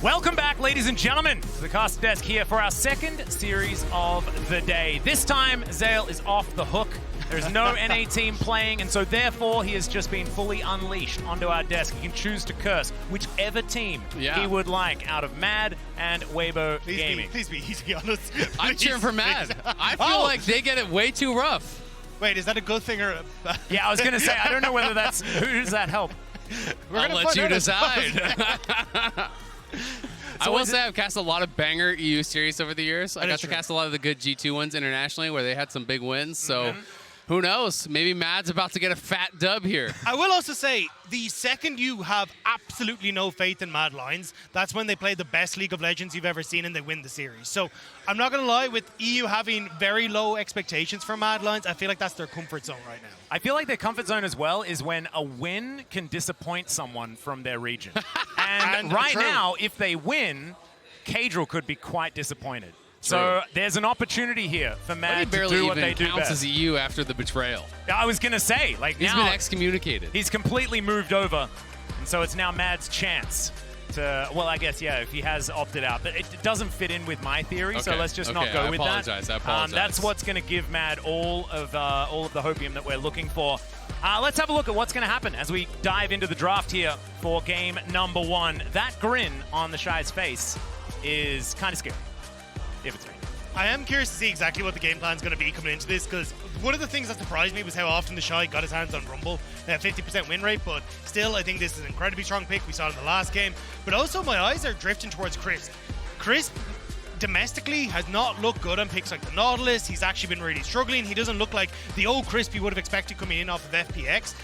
Welcome back, ladies and gentlemen, to the Cast Desk here for our second series of the day. This time, Zale is off the hook. There's no NA team playing, and so therefore he has just been fully unleashed onto our desk. He can choose to curse whichever team he would like out of Mad and Weibo Gaming. Please be easy on us. I'm cheering for Mad. I feel like they get it way too rough. Wait, is that a good thing or? Yeah, I was going to say, I don't know whether that's... Who does that help? I'll let you decide. I will say I've cast a lot of banger EU series over the years. I got to cast a lot of the good G2 ones internationally where they had some big wins. So who knows? Maybe Mad's about to get a fat dub here. I will also say, the second you have absolutely no faith in Mad Lions, that's when they play the best League of Legends you've ever seen and they win the series. So I'm not going to lie, with EU having very low expectations for Mad Lions, I feel like that's their comfort zone right now. I feel like their comfort zone as well is when a win can disappoint someone from their region. And right now, if they win, Cadril could be quite disappointed. So there's an opportunity here for Mad to do what they do best. Barely even counts as EU after the betrayal. I was going to say, like, he's been excommunicated. He's completely moved over, and so it's now Mad's chance to, well, I guess, yeah, if he has opted out. But it doesn't fit in with my theory, so let's just not go with that. I apologize. That's what's going to give Mad all of the hopium that we're looking for. Let's have a look at what's going to happen as we dive into the draft here for game number 1. That grin on TheShy's face is kind of scary. If it's me. I am curious to see exactly what the game plan is going to be coming into this, because one of the things that surprised me was how often TheShy got his hands on Rumble. They have 50% win rate, but still, I think this is an incredibly strong pick. We saw it in the last game. But also, my eyes are drifting towards Crisp. Crisp, domestically, has not looked good on picks like the Nautilus. He's actually been really struggling. He doesn't look like the old Crisp you would have expected coming in off of FPX.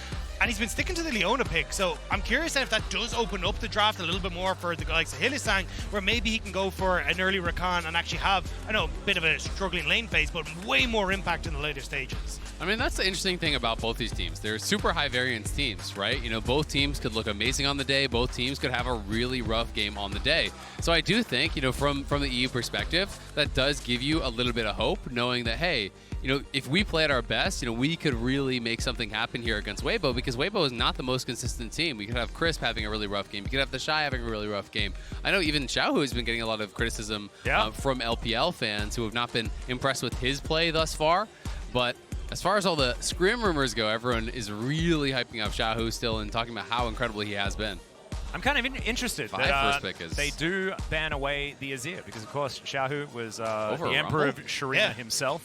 And he's been sticking to the Leona pick, so I'm curious if that does open up the draft a little bit more for the likes of Hylissang, where maybe he can go for an early Rakan and actually have, I know, a bit of a struggling lane phase, but way more impact in the later stages. I mean, that's the interesting thing about both these teams. They're super high variance teams, right? You know, both teams could look amazing on the day. Both teams could have a really rough game on the day. So I do think, you know, from the EU perspective, that does give you a little bit of hope, knowing that, hey, you know, if we play at our best, you know, we could really make something happen here against Weibo, because Weibo is not the most consistent team. We could have Crisp having a really rough game. You could have TheShy having a really rough game. I know even Xiaohu has been getting a lot of criticism from LPL fans who have not been impressed with his play thus far. But as far as all the scrim rumors go, everyone is really hyping up Xiaohu still and talking about how incredible he has been. I'm kind of interested My that first pick is they do ban away the Azir, because, of course, Xiaohu was the Emperor of Sharina himself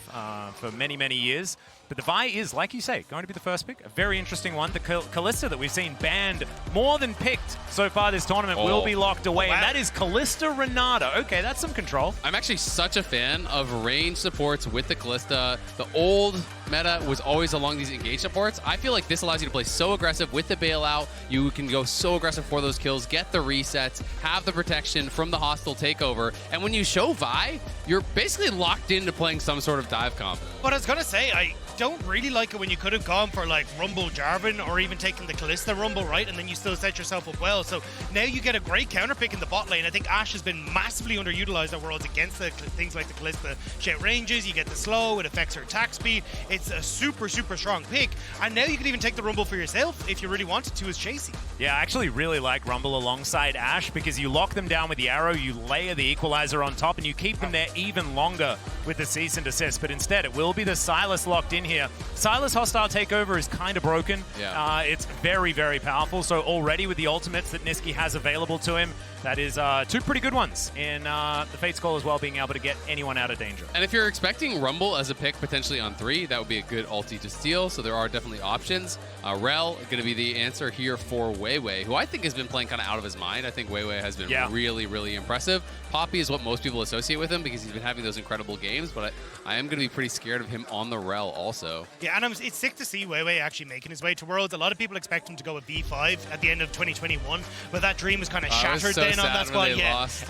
for many, many years. But the Vi is, like you say, going to be the first pick. A very interesting one. The Kalista that we've seen banned more than picked so far this tournament will be locked away. And that is Kalista Renata. Okay, that's some control. I'm actually such a fan of range supports with the Kalista. The old meta was always along these engage supports. I feel like this allows you to play so aggressive with the bailout. You can go so aggressive for those kills, get the resets, have the protection from the hostile takeover. And when you show Vi, you're basically locked into playing some sort of dive comp. But I was going to say, I don't really like it when you could have gone for like Rumble Jarvan or even taken the Kalista Rumble, right? And then you still set yourself up well. So now you get a great counter pick in the bot lane. I think Ashe has been massively underutilized at Worlds against the things like the Kalista. She outranges, you get the slow, it affects her attack speed. It's a super, super strong pick. And now you can even take the Rumble for yourself if you really wanted to as Chasy. Yeah, I actually really like Rumble alongside Ashe, because you lock them down with the arrow, you layer the equalizer on top, and you keep them there even longer with the cease and desist. But instead, it will be the Sylas locked in here. Sylas hostile takeover is kind of broken. It's very, very powerful. So already with the ultimates that Nisqy has available to him, that is 2 pretty good ones in the Fate's Call as well, being able to get anyone out of danger. And if you're expecting Rumble as a pick potentially on 3, that would be a good ulti to steal. So there are definitely options. Rell going to be the answer here for Weiwei, who I think has been playing kind of out of his mind. I think Weiwei has been really, really impressive. Poppy is what most people associate with him because he's been having those incredible games, but I am going to be pretty scared of him on the Rell also. Yeah, and it's sick to see Weiwei actually making his way to Worlds. A lot of people expect him to go with V5 at the end of 2021, but that dream was kind of shattered then on that squad.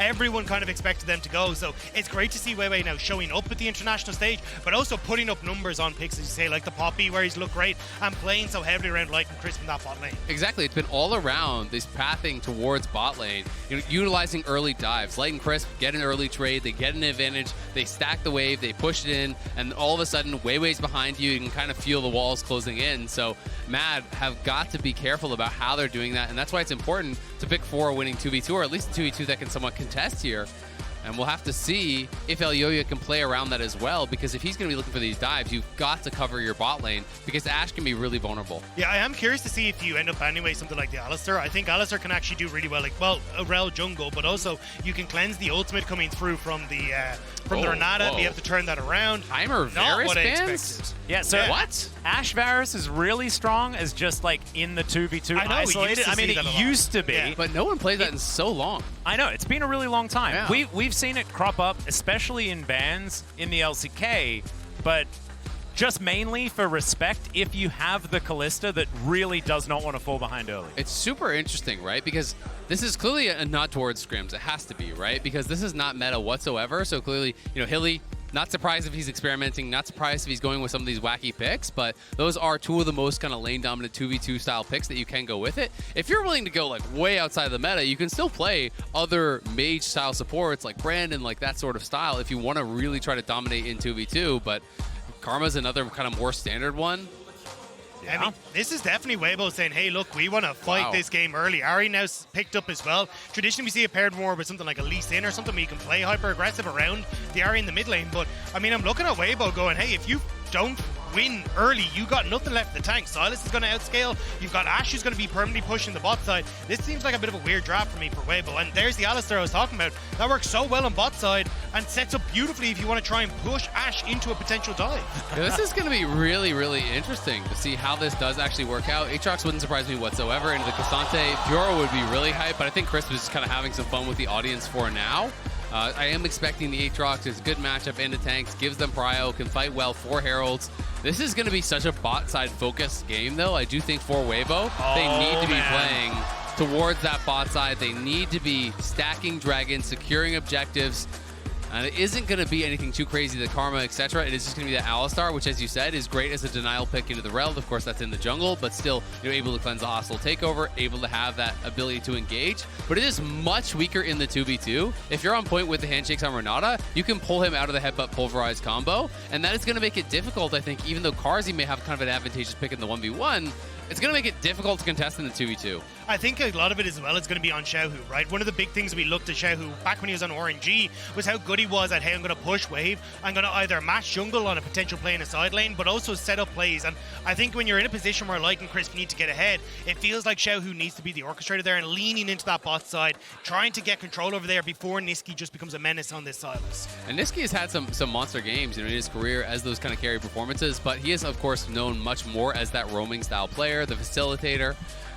Everyone kind of expected them to go, so it's great to see Weiwei now showing up at the international stage, but also putting up numbers on picks, as you say, like the Poppy, where he's looked great, and playing so heavily around Light and Crisp in that bot lane. Exactly, it's been all around this pathing towards bot lane, you know, utilizing early dives. Light and Crisp get an early trade, they get an advantage, they stack the wave, they push it in, and all of a sudden Weiwei's behind you. You can kind of feel the walls closing in. So Mad have got to be careful about how they're doing that, and that's why it's important to pick 4 winning 2v2, or at least a 2v2 that can somewhat contest here. And we'll have to see if Elyoya can play around that as well, because if he's going to be looking for these dives, you've got to cover your bot lane, because Ashe can be really vulnerable. Yeah, I am curious to see if you end up anyway something like the Alistar. I think Alistar can actually do really well, like, well, a Rell jungle, but also you can cleanse the ultimate coming through from the Renata, and be able to turn that around. Timer Not Varus what I bans? expected. Yeah, so What? Ashe Varus is really strong as just like in the 2v2 I know, we used isolated. to I mean, see that a it lot. used to be. Yeah. But no one played that in so long. I know, it's been a really long time. Yeah. We've seen it crop up, especially in bans in the LCK, but just mainly for respect if you have the Kalista that really does not want to fall behind early. It's super interesting, right? Because this is clearly a nod towards scrims. It has to be, right? Because this is not meta whatsoever. So clearly, Hilly, not surprised if he's experimenting, not surprised if he's going with some of these wacky picks, but those are 2 of the most kind of lane-dominant 2v2 style picks that you can go with it. If you're willing to go like way outside of the meta, you can still play other mage-style supports like Brandon, like that sort of style, if you want to really try to dominate in 2v2, but Karma's another kind of more standard one. I mean, this is definitely Weibo saying, hey, look, we want to fight this game early. Ahri now picked up as well. Traditionally, we see it paired more with something like a Lee-Sin or something where you can play hyper-aggressive around the Ahri in the mid lane. But, I mean, I'm looking at Weibo going, hey, if you don't win early, you got nothing left in the tank. Sylas is going to outscale. You've got Ashe who's going to be permanently pushing the bot side. This seems like a bit of a weird draft for me for Weibo. And there's the Alistar I was talking about. That works so well on bot side and sets up beautifully if you want to try and push Ashe into a potential dive. Yeah, this is going to be really, really interesting to see how this does actually work out. Aatrox wouldn't surprise me whatsoever. Into the Cassante, Fiora would be really hype, but I think Chris was just kind of having some fun with the audience for now. I am expecting the Aatrox. It's a good matchup into tanks, gives them prio, can fight well for Heralds. This is going to be such a bot side focused game, though. I do think for Weibo, they need to be playing towards that bot side. They need to be stacking dragons, securing objectives. And it isn't going to be anything too crazy, the Karma, etc. It is just going to be that Alistar, which, as you said, is great as a denial pick into the Rell. Of course, that's in the jungle, but still, you're able to cleanse the hostile takeover, able to have that ability to engage. But it is much weaker in the 2v2. If you're on point with the handshakes on Renata, you can pull him out of the headbutt pulverize combo, and that is going to make it difficult, I think, even though Carzzy may have kind of an advantageous pick in the 1v1, it's going to make it difficult to contest in the 2v2. I think a lot of it as well is going to be on Xiaohu, right? One of the big things we looked at Xiaohu back when he was on RNG was how good he was at, hey, I'm going to push wave, I'm going to either match jungle on a potential play in a side lane, but also set up plays. And I think when you're in a position where, like and Chris, need to get ahead, it feels like Xiaohu needs to be the orchestrator there and leaning into that bot side, trying to get control over there before Nisqy just becomes a menace on this Sylas. And Nisqy has had some monster games, in his career as those kind of carry performances, but he is, of course, known much more as that roaming style player, the facilitator.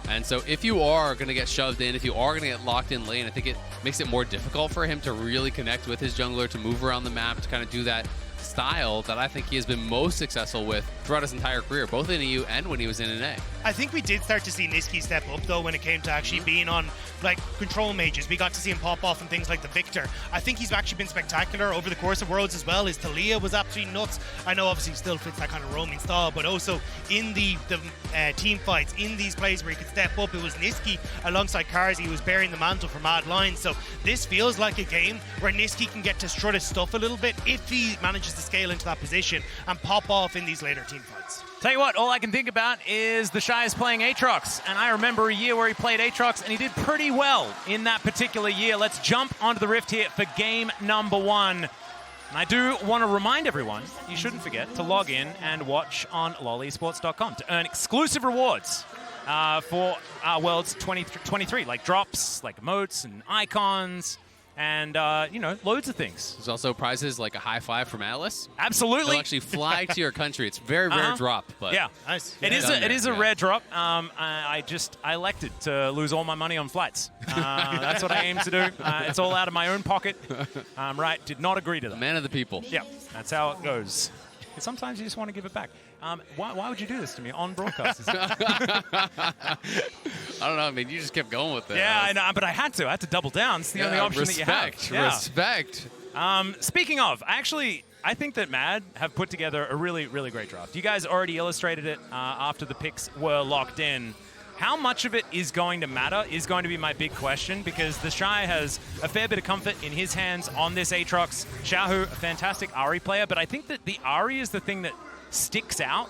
And so if you are going to get shoved in, if you are going to get locked in lane, I think it makes it more difficult for him to really connect with his jungler, to move around the map, to kind of do that style that I think he has been most successful with throughout his entire career, both in EU and when he was in NA. I think we did start to see Nisqy step up, though, when it came to actually being on, like, control mages. We got to see him pop off and things like the Victor. I think he's actually been spectacular over the course of Worlds as well. His Talia was absolutely nuts. I know, obviously, he still fits that kind of roaming style, but also in the team fights, in these plays where he could step up, it was Nisqy alongside Carzzy who was bearing the mantle for Mad Lions. So this feels like a game where Nisqy can get to strut his stuff a little bit if he manages to scale into that position and pop off in these later team fights. Tell you what, all I can think about is TheShy is playing Aatrox, and I remember a year where he played Aatrox, and he did pretty well in that particular year. Let's jump onto the Rift here for game number 1. And I do want to remind everyone, you shouldn't forget to log in and watch on lolesports.com to earn exclusive rewards for our Worlds 2023, like drops, like emotes and icons, and, loads of things. There's also prizes like a high five from Atlas. Absolutely. They'll actually fly to your country. It's a very rare drop, but yeah, nice. It is a rare drop. I elected to lose all my money on flights. That's what I aim to do. It's all out of my own pocket. Right, did not agree to that. Man of the people. Yeah, that's how it goes. Sometimes you just want to give it back. Why would you do this to me on broadcast? I don't know. I mean, you just kept going with it. Yeah, I know, but I had to. I had to double down. It's the only option that you have. Yeah. Respect. Speaking of, actually, I think that Mad have put together a really, really great draft. You guys already illustrated it after the picks were locked in. How much of it is going to matter is going to be my big question, because TheShy has a fair bit of comfort in his hands on this Aatrox. Xiaohu, a fantastic Ahri player, but I think that the Ahri is the thing that sticks out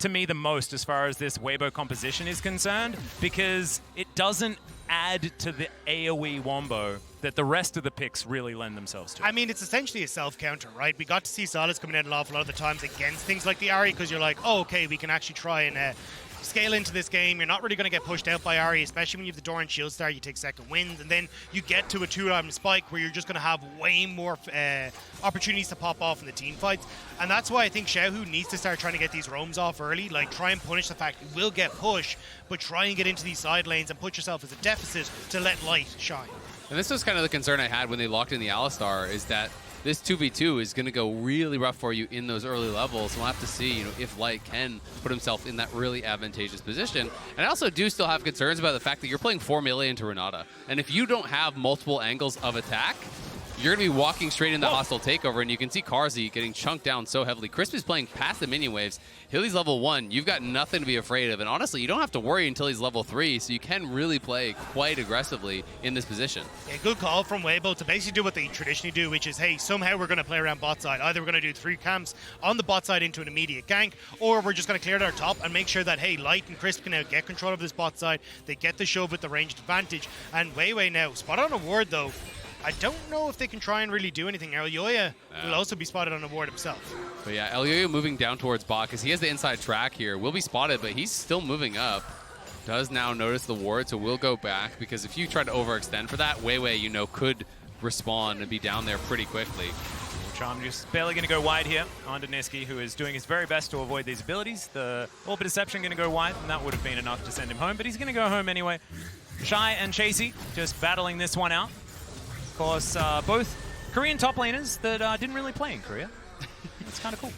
to me the most as far as this Weibo composition is concerned, because it doesn't add to the AoE wombo that the rest of the picks really lend themselves to. I mean, it's essentially a self-counter, right? We got to see Sylas coming in an awful lot of the times against things like the Ahri, because you're like, oh, okay, we can actually try and scale into this game. You're not really going to get pushed out by Ahri, especially when you have the Doran Shield Star, you take second wins, and then you get to a 2-item spike where you're just going to have way more opportunities to pop off in the team fights. And that's why I think Xiaohu needs to start trying to get these roams off early, like try and punish the fact you will get push, but try and get into these side lanes and put yourself as a deficit to let light shine. And this was kind of the concern I had when they locked in the Alistar, is that this 2v2 is going to go really rough for you in those early levels. We'll have to see, if Light can put himself in that really advantageous position. And I also do still have concerns about the fact that you're playing 4 melee into Renata. And if you don't have multiple angles of attack, you're going to be walking straight into hostile takeover, and you can see Carzzy getting chunked down so heavily. Crispy's playing past the minion waves. Hilly's level 1. You've got nothing to be afraid of, and honestly, you don't have to worry until he's level 3, so you can really play quite aggressively in this position. Yeah, good call from Weibo to basically do what they traditionally do, which is, hey, somehow we're going to play around bot side. Either we're going to do 3 camps on the bot side into an immediate gank, or we're just going to clear our top and make sure that, hey, Light and Crisp can now get control of this bot side. They get the shove with the ranged advantage, and Weiwei now, spot on a ward though. I don't know if they can try and really do anything. Elyoya will also be spotted on a ward himself. But yeah, Elyoya moving down towards bot because he has the inside track here. Will be spotted, but he's still moving up. Does now notice the ward, so will go back, because if you try to overextend for that, Weiwei, could respawn and be down there pretty quickly. Charm just barely going to go wide here onto Nisqy, who is doing his very best to avoid these abilities. The Orb of Deception going to go wide, and that would have been enough to send him home, but he's going to go home anyway. Shy and Chasy just battling this one out. Of course, both Korean top laners that didn't really play in Korea. It's kind of cool.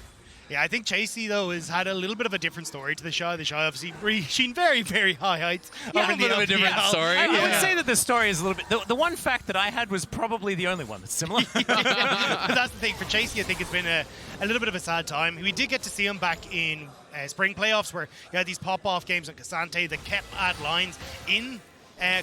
Yeah, I think Chasy, though, has had a little bit of a different story to TheShy. TheShy obviously reaching very, very high heights. Yeah, a bit of a different story. I would say that the story is a little bit... The one fact that I had was probably the only one that's similar. But that's the thing. For Chasy, I think it's been a little bit of a sad time. We did get to see him back in spring playoffs where you had these pop-off games like Kasante that kept ad lines in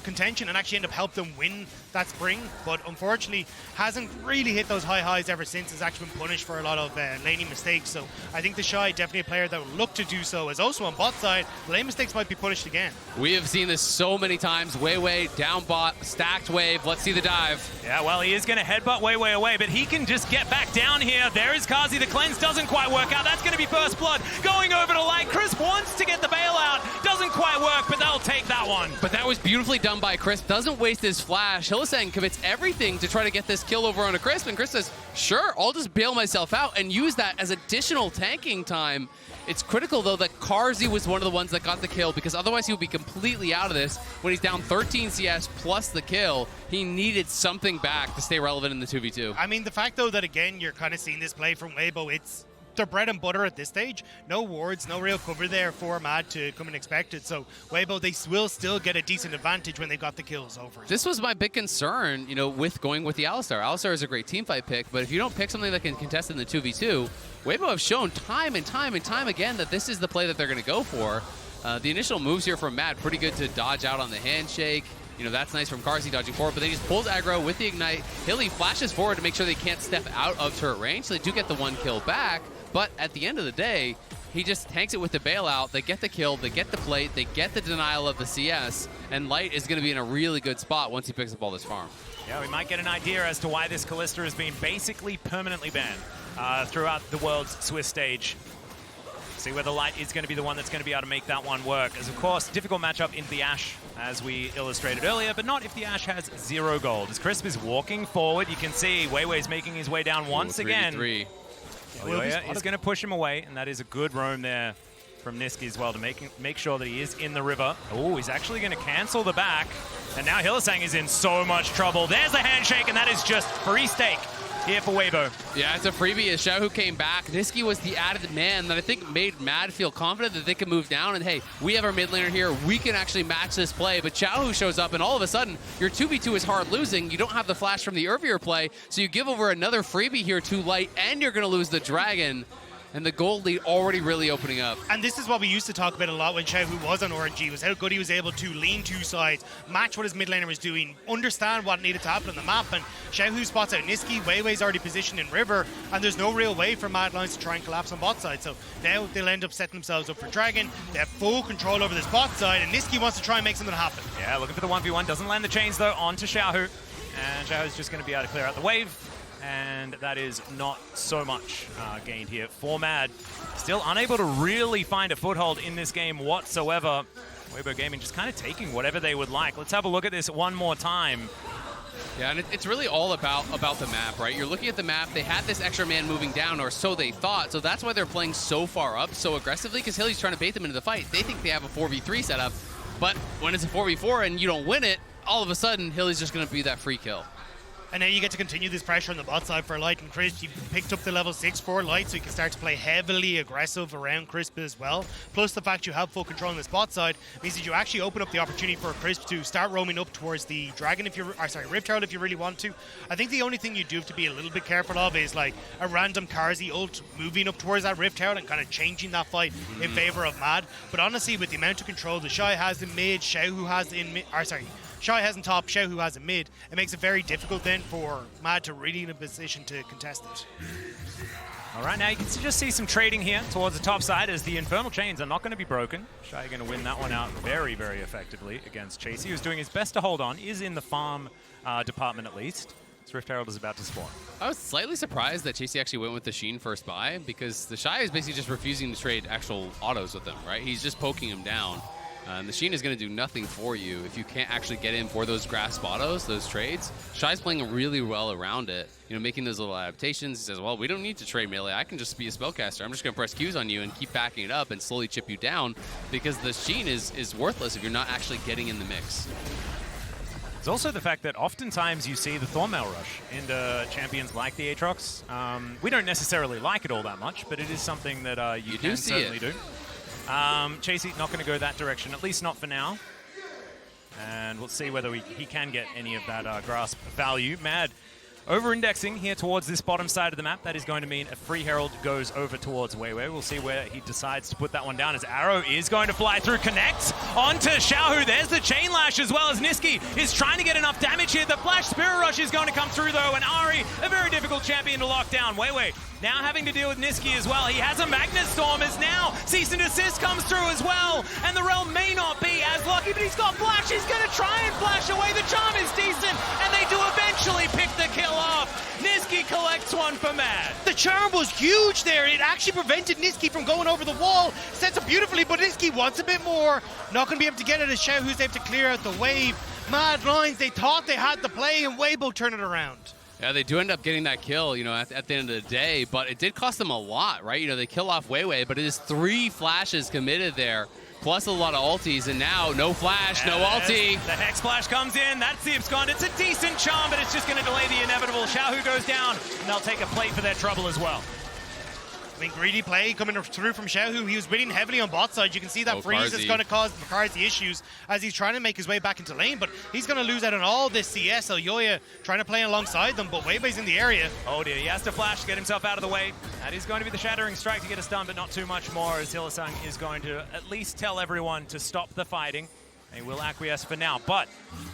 contention and actually end up helping them win that spring, but unfortunately hasn't really hit those high highs ever since. Has actually been punished for a lot of laning mistakes. So I think TheShy, definitely a player that will look to do so, as also on bot side, lane mistakes might be punished again. We have seen this so many times. Weiwei down bot, stacked wave. Let's see the dive. Yeah, well, he is going to headbutt Weiwei away, but he can just get back down here. There is Carzzy. The cleanse doesn't quite work out. That's going to be first blood going over to Light. Crisp wants to get the bailout. Doesn't quite work, but they'll take that one. But that was beautifully done by Crisp. Doesn't waste his flash. Hylissang commits everything to try to get this kill over onto Crisp, and Crisp says, sure, I'll just bail myself out and use that as additional tanking time. It's critical, though, that Carzzy was one of the ones that got the kill, because otherwise he would be completely out of this. When he's down 13 CS plus the kill, he needed something back to stay relevant in the 2v2. I mean, the fact, though, that, again, you're kind of seeing this play from Weibo, it's their bread and butter at this stage. No wards, no real cover there for Mad to come and expect it. So Weibo, they will still get a decent advantage when they've got the kills over. This was my big concern, with going with the Alistar. Alistar is a great teamfight pick, but if you don't pick something that can contest in the 2v2, Weibo have shown time and time and time again that this is the play that they're going to go for. The initial moves here from Mad, pretty good to dodge out on the handshake. That's nice from Carzzy dodging forward, but then he just pulls aggro with the Ignite. Hilly flashes forward to make sure they can't step out of turret range, so they do get the one kill back. But at the end of the day, he just tanks it with the bailout. They get the kill, they get the plate, they get the denial of the CS, and Light is going to be in a really good spot once he picks up all this farm. Yeah, we might get an idea as to why this Kalista has been basically permanently banned throughout the world's Swiss stage. See whether Light is going to be the one that's going to be able to make that one work. As of course, difficult matchup in the Ashe, as we illustrated earlier, but not if the Ashe has 0 gold. As Crisp is walking forward, you can see Weiwei's making his way down once again. 3v3. Elyoya is going to push him away, and that is a good roam there from Nisqy as well to make sure that he is in the river. Oh, he's actually going to cancel the back, and now Hylissang is in so much trouble. There's the handshake, and that is just free stake here for Weibo. Yeah, it's a freebie as Xiaohu came back. Nisqy was the added man that I think made Mad feel confident that they can move down, and hey, we have our mid laner here. We can actually match this play, but Xiaohu shows up, and all of a sudden, your 2v2 is hard losing. You don't have the flash from the earlier play, so you give over another freebie here to Light, and you're going to lose the dragon. and the gold lead already really opening up. And this is what we used to talk about a lot when Xiaohu was on RNG, was how good he was able to lean two sides, match what his mid laner was doing, understand what needed to happen on the map, and Xiaohu spots out Nisqy, Weiwei's already positioned in river, and there's no real way for Mad Lions to try and collapse on bot side. So now they'll end up setting themselves up for Dragon. They have full control over this bot side, and Nisqy wants to try and make something happen. Yeah, looking for the 1v1, doesn't land the chains though, onto Xiaohu. And Xiaohu's just going to be able to clear out the wave. And that is not so much gained here for Mad. Still unable to really find a foothold in this game whatsoever. Weibo Gaming just kind of taking whatever they would like. Let's have a look at this one more time. Yeah, and it's really all about the map, right? You're looking at the map. They had this extra man moving down, or so they thought. So that's why they're playing so far up, so aggressively, because Hilly's trying to bait them into the fight. They think they have a 4v3 setup, but when it's a 4v4 and you don't win it, all of a sudden, Hilly's just going to be that free kill. And now you get to continue this pressure on the bot side for Light and Crisp. You picked up the level 6 for Light, so you can start to play heavily aggressive around Crisp as well. Plus the fact you have full control on this bot side means that you actually open up the opportunity for Crisp to start roaming up towards the Dragon if you're, Rift Herald if you really want to. I think the only thing you do have to be a little bit careful of is like a random Carzzy ult moving up towards that Rift Herald and kind of changing that fight in favor of Mad. But honestly, with the amount of control TheShy has in mid, Xiaohu has in mid, Shy has in top, Xiaohu has in mid. It makes it very difficult then for Mad to really in a position to contest it. All right, now you can just see some trading here towards the top side as the Infernal Chains are not going to be broken. Shy going to win that one out very, very effectively against Chasy, who's doing his best to hold on, is in the farm department at least. Rift Herald is about to spawn. I was slightly surprised that Chasy actually went with the Sheen first buy, because TheShy is basically just refusing to trade actual autos with him, right? He's just poking him down. And the Sheen is going to do nothing for you if you can't actually get in for those grasp autos, those trades. Shy's playing really well around it, you know, making those little adaptations. He says, well, we don't need to trade melee. I can just be a spellcaster. I'm just going to press Qs on you and keep backing it up and slowly chip you down, because the Sheen is worthless if you're not actually getting in the mix. There's also the fact that oftentimes you see the Thornmail rush into champions like the Aatrox. We don't necessarily like it all that much, but it is something that you can certainly do. Chasy not going to go that direction, at least not for now. And we'll see whether he can get any of that grasp value. Mad over-indexing here towards this bottom side of the map. That is going to mean a free herald goes over towards Weiwei. We'll see where he decides to put that one down, as arrow is going to fly through, connects onto Xiaohu. There's the chain lash, as well as Nisqy is trying to get enough damage here. The flash spirit rush is going to come through though, and Ahri, a very difficult champion to lock down. Weiwei now having to deal with Nisqy as well. He has a Magnet Storm, as now cease and desist comes through as well, and the Rell may not be as lucky, but he's got flash. He's going to try and flash away. The charm is decent, and they do eventually pick the kill off. Nisqy collects one for Mad. The charm was huge there. It actually prevented Nisqy from going over the wall. Sets up beautifully, but Nisqy wants a bit more. Not going to be able to get it as Xiaohu's able to clear out the wave. Mad Lions, they thought they had the play, and Weibo turned it around. Yeah, they do end up getting that kill, you know, at the end of the day, but it did cost them a lot, right? You know, they kill off Weiwei, but it is 3 flashes committed there, plus a lot of ultis, and now no flash, no ulti. The Hex Splash comes in, that's the abscond. It's a decent charm, but it's just going to delay the inevitable. Xiaohu goes down, and they'll take a plate for their trouble as well. I mean, greedy play coming through from Xiaohu. He was winning heavily on bot side. You can see that freeze is going to cause Carzzy issues as he's trying to make his way back into lane, but he's going to lose out on all this CS. Elyoya trying to play alongside them, but Weiwei's in the area. Oh dear, he has to flash to get himself out of the way. That is going to be the Shattering Strike to get us done, but not too much more, as Hylissang is going to at least tell everyone to stop the fighting. They will acquiesce for now, but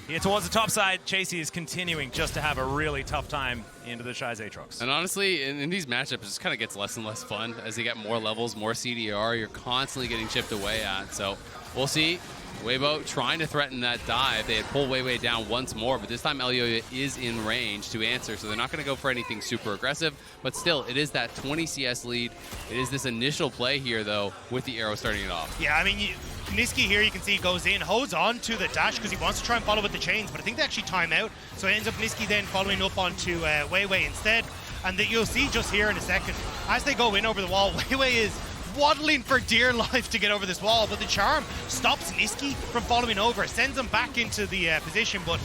here towards the top side, Chasy is continuing just to have a really tough time into the Shy's Aatrox. And honestly, in these matchups, it just kind of gets less and less fun as they get more levels, more CDR. You're constantly getting chipped away at. So we'll see. Weibo trying to threaten that dive. They had pulled Weiwei down once more, but this time Elyoya is in range to answer, so they're not going to go for anything super aggressive. But still, it is that 20 CS lead. It is this initial play here, though, with the arrow starting it off. Yeah, I mean, Nisqy here, you can see, goes in, holds on to the dash because he wants to try and follow with the chains, but I think they actually time out. So it ends up Nisqy then following up onto Weiwei instead. And that you'll see just here in a second, as they go in over the wall, Weiwei is waddling for dear life to get over this wall, but the charm stops Nisqy from following over, sends him back into the position, but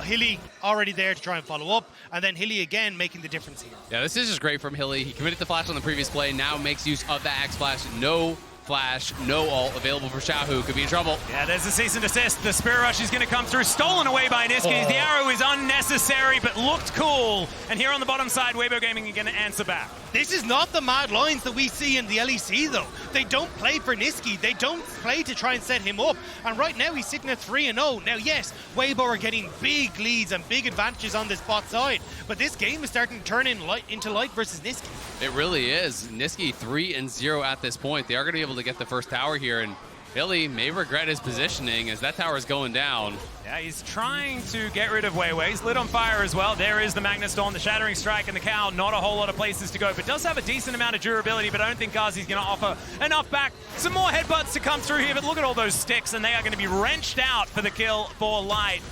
Hilly already there to try and follow up, and then Hilly again making the difference here. Yeah, this is just great from Hilly. He committed the flash on the previous play, now makes use of the Axe Flash. No flash, no ult available for Xiaohu. Could be in trouble. Yeah, there's the cease and desist. The Spirit Rush is going to come through, stolen away by Nisqy. The arrow is unnecessary, but looked cool. And here on the bottom side, Weibo Gaming are going to answer back. This is not the mad lines that we see in the LEC, though. They don't play for Nisqy. They don't play to try and set him up. And right now, he's sitting at 3-0. Now, yes, Weibo are getting big leads and big advantages on this bot side, but this game is starting to turn into light versus Nisqy. It really is. Nisqy 3-0 at this point. They are going to be able to get the first tower here, and Hilly may regret his positioning as that tower is going down. Yeah, he's trying to get rid of Weiwei. He's lit on fire as well. There is the Magnet Storm, the Shattering Strike, and the Cow. Not a whole lot of places to go, but does have a decent amount of durability, but I don't think Carzzy's going to offer enough back. Some more headbutts to come through here, but look at all those sticks, and they are going to be wrenched out for the kill for Light.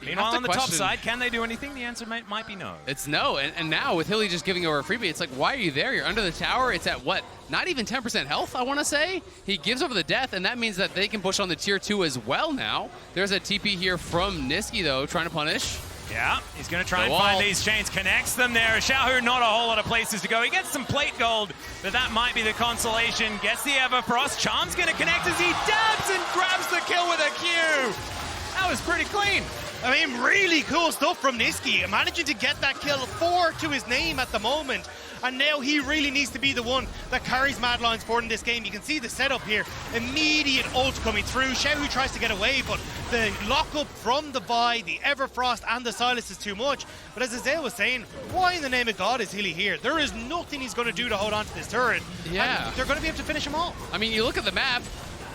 Meanwhile, on the top side, can they do anything? The answer might be no. It's no, and now with Hilly just giving over a freebie, it's like, why are you there? You're under the tower. It's at what? Not even 10% health, I want to say. He gives over the death, and that means that they can push on the tier 2 as well now. There's a TP here from Nisqy, though, trying to punish. Yeah, he's going to try and find these chains, connects them there. Xiaohu, not a whole lot of places to go. He gets some plate gold, but that might be the consolation. Gets the Everfrost. Charm's going to connect as he dabs and grabs the kill with a Q. That was pretty clean. I mean, really cool stuff from Nisqy, managing to get that kill 4 to his name at the moment. And now he really needs to be the one that carries Mad Lions forward in this game. You can see the setup here. Immediate ult coming through. Xiaohu tries to get away, but the lockup from the Vi, the Everfrost, and the Sylas is too much. But as Isaiah was saying, why in the name of God is Hilly here? There is nothing he's going to do to hold on to this turret. Yeah. And they're going to be able to finish him off. I mean, you look at the map.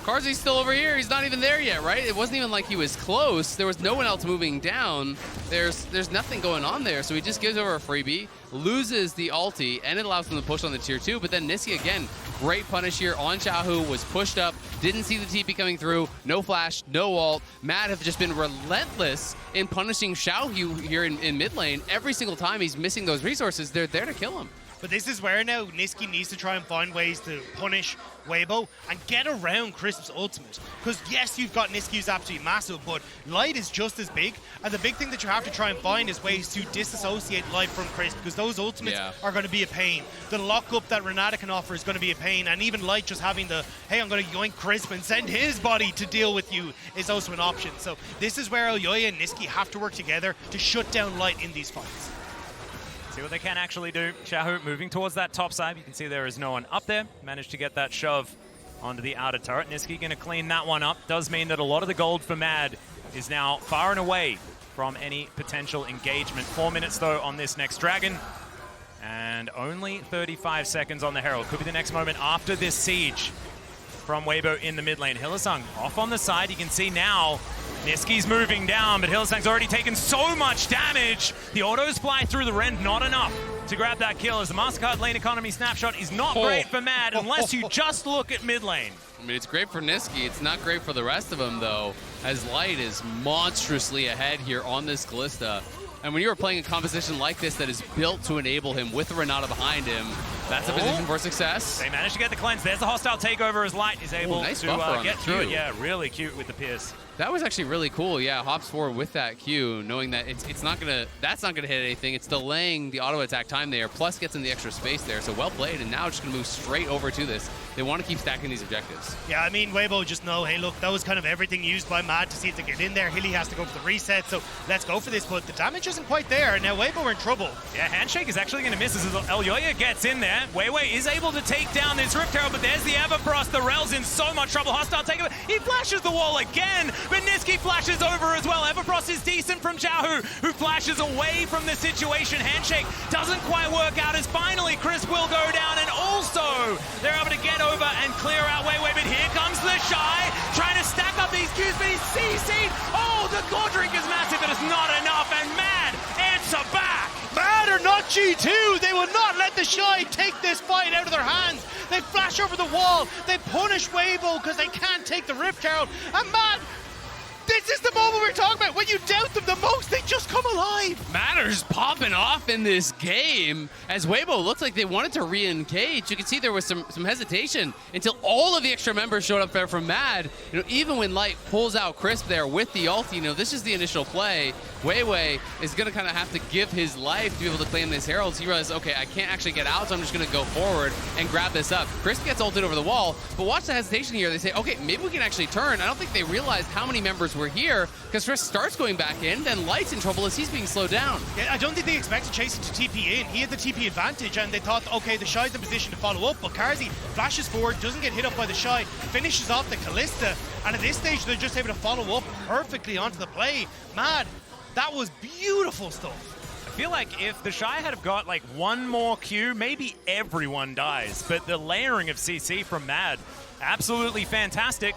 Carzzy's still over here. He's not even there yet, right? It wasn't even like he was close. There was no one else moving down. There's nothing going on there. So he just gives over a freebie, loses the ulti, and it allows him to push on the tier 2. But then Nisqy, again, great punish here on Xiaohu, was pushed up, didn't see the TP coming through, no flash, no ult. Mad have just been relentless in punishing Xiaohu here in mid lane. Every single time he's missing those resources, they're there to kill him. But this is where now Nisqy needs to try and find ways to punish Weibo and get around Crisp's ultimate. Because yes, you've got Nisqy who's absolutely massive, but Light is just as big. And the big thing that you have to try and find is ways to disassociate Light from Crisp, because those ultimates are going to be a pain. The lockup that Renata can offer is going to be a pain, and even Light just having the, hey, I'm going to yoink Crisp and send his body to deal with you is also an option. So this is where Elyoya and Nisqy have to work together to shut down Light in these fights. See what they can actually do. Xiaohu moving towards that top side. You can see there is no one up there. Managed to get that shove onto the outer turret. Nisqy going to clean that one up. Does mean that a lot of the gold for Mad is now far and away from any potential engagement. 4 minutes, though, on this next Dragon. And only 35 seconds on the Herald. Could be the next moment after this siege from Weibo in the mid lane. Hylissang off on the side. You can see now Nisqy's moving down, but Hylissang's already taken so much damage. The autos fly through the rend, not enough to grab that kill, as the MasterCard lane economy snapshot is not great for Mad unless you just look at mid lane. I mean, it's great for Nisqy. It's not great for the rest of them, though, as Light is monstrously ahead here on this Kalista. And when you're playing a composition like this that is built to enable him with the Renata behind him, that's a position for success. They managed to get the cleanse. There's the hostile takeover as Light is able to get through it. Yeah, really cute with the Pierce. That was actually really cool. Yeah, hops forward with that Q, knowing that that's not gonna hit anything. It's delaying the auto attack time there, plus gets in the extra space there. So well played, and now just gonna move straight over to this. They want to keep stacking these objectives. Yeah, I mean, Weibo just know, hey, look, that was kind of everything used by Mad to see if they get in there. Hilly has to go for the reset, so let's go for this, but the damage isn't quite there. Now Weibo are in trouble. Yeah, Handshake is actually going to miss as Elyoya gets in there. Weiwei is able to take down this Rift Herald, but there's the Everfrost. The Rell's in so much trouble. Hostile takeover. He flashes the wall again, but Nisqy flashes over as well. Everfrost is decent from Xiaohu, who flashes away from the situation. Handshake doesn't quite work out as finally Chris will go down, and also they're able to get over and clear out Weiwei, but here comes TheShy, trying to stack up these Qs, but he's CC'd. Oh, the core drink is massive, but it's not enough, and Mad answer back. Mad are not G2. They will not let TheShy take this fight out of their hands. They flash over the wall. They punish Weibo because they can't take the Rift Herald. And Mad, this is the moment we're talking about. When you doubt them the most, they just come alive. Matter's popping off in this game as Weibo looked like they wanted to re-engage. You can see there was some hesitation until all of the extra members showed up there from Mad. You know, even when Light pulls out Crisp there with the ult, you know, this is the initial play. Weiwei is going to kind of have to give his life to be able to claim this Herald. So he realizes, okay, I can't actually get out, so I'm just going to go forward and grab this up. Crisp gets ulted over the wall, but watch the hesitation here. They say, okay, maybe we can actually turn. I don't think they realized how many members we're here, because Chris starts going back in, then Light's in trouble as he's being slowed down. Yeah, I don't think they expected Chasy to TP in. He had the TP advantage, and they thought, okay, TheShy's in position to follow up, but Carzzy flashes forward, doesn't get hit up by TheShy, finishes off the Kalista, and at this stage, they're just able to follow up perfectly onto the play. Mad, that was beautiful stuff. I feel like if TheShy had have got like one more Q, maybe everyone dies. But the layering of CC from Mad, absolutely fantastic.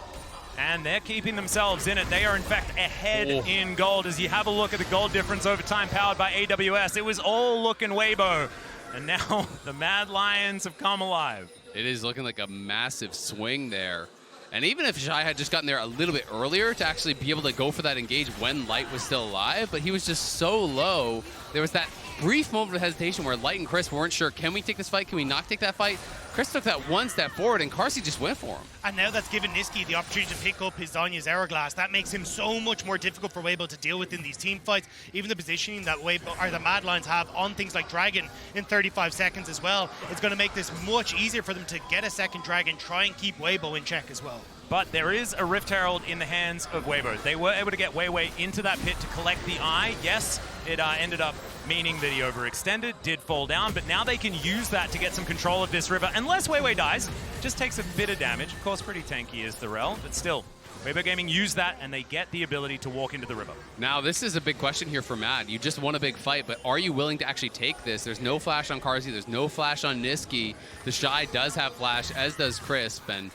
And they're keeping themselves in it. They are, in fact, ahead in gold. As you have a look at the gold difference over time powered by AWS, it was all looking Weibo. And now the Mad Lions have come alive. It is looking like a massive swing there. And even if TheShy had just gotten there a little bit earlier to actually be able to go for that engage when Light was still alive, but he was just so low. There was that brief moment of hesitation where Light and Chris weren't sure, can we take this fight? Can we not take that fight? Chris took that one step forward, and Carzzy just went for him. And now that's given Nisqy the opportunity to pick up his Zonya's Hourglass. That makes him so much more difficult for Weibo to deal with in these team fights. Even the positioning that Weibo or the Mad Lions have on things like Dragon in 35 seconds as well, it's going to make this much easier for them to get a second Dragon, try and keep Weibo in check as well. But there is a Rift Herald in the hands of Weibo. They were able to get Weiwei into that pit to collect the eye. Yes, it ended up meaning that he overextended, did fall down, but now they can use that to get some control of this river. Unless Weiwei dies, just takes a bit of damage. Of course, pretty tanky is the Rell, but still, Weibo Gaming use that, and they get the ability to walk into the river. Now, this is a big question here for Matt. You just won a big fight, but are you willing to actually take this? There's no flash on Carzzy. There's no flash on Nisqy. TheShy does have flash, as does Crisp, and